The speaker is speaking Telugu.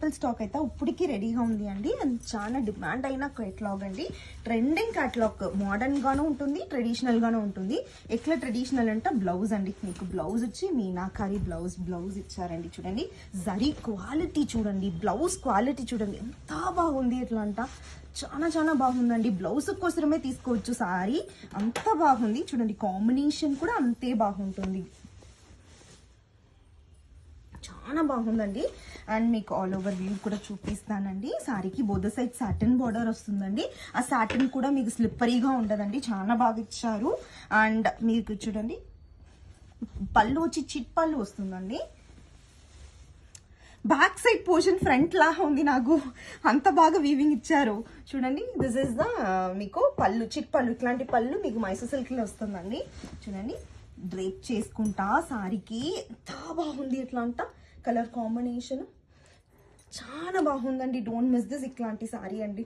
మల్టిపుల్ స్టాక్ అయితే ఇప్పటికి రెడీగా ఉంది అండి. అండ్ చాలా డిమాండ్ అయిన కేటలాగ్ అండి. ట్రెండింగ్ కేటలాగ్, మోడర్న్ గాను ఉంటుంది, ట్రెడిషనల్ గాను ఉంటుంది. ఎట్లా ట్రెడిషనల్ అంటే బ్లౌజ్ అండి, మీకు బ్లౌజ్ వచ్చి మీనాకారి బ్లౌజ్ ఇచ్చారండి. చూడండి జరీ క్వాలిటీ చూడండి, బ్లౌజ్ క్వాలిటీ చూడండి ఎంత బాగుంది. ఎట్లా అంట చాలా బాగుందండి. బ్లౌజ్ కోసమే తీసుకోవచ్చు సారీ, అంత బాగుంది. చూడండి కాంబినేషన్ కూడా అంతే బాగుంటుంది, చాలా బాగుందండి. అండ్ మీకు ఆల్ ఓవర్ వ్యూ కూడా చూపిస్తానండి. సారీకి బోత్ సైడ్ సాటిన్ బార్డర్ వస్తుందండి. ఆ సాటిన్ కూడా మీకు స్లిప్పరీగా ఉండదండి, చాలా బాగా ఇచ్చారు. అండ్ మీకు చూడండి పళ్ళు వచ్చి చిట్ పళ్ళు వస్తుందండి. బ్యాక్ సైడ్ పోర్షన్ ఫ్రంట్ లా ఉంది, నాకు అంత బాగా వీవింగ్ ఇచ్చారు. చూడండి దిస్ ఇస్ ద మీకు పళ్ళు, చిట్ పళ్ళు. ఇట్లాంటి పళ్ళు మీకు మైసూర్ సిల్క్ లో వస్తుందండి. చూడండి డ్రేప్ చేసుకుంటా సారీకి ఎంత బాగుంది. ఎట్లా అంట కలర్ కాంబినేషన్ చాలా బాగుందండి. డోంట్ మిస్ దిస్, ఇట్లాంటి సారీ అండి.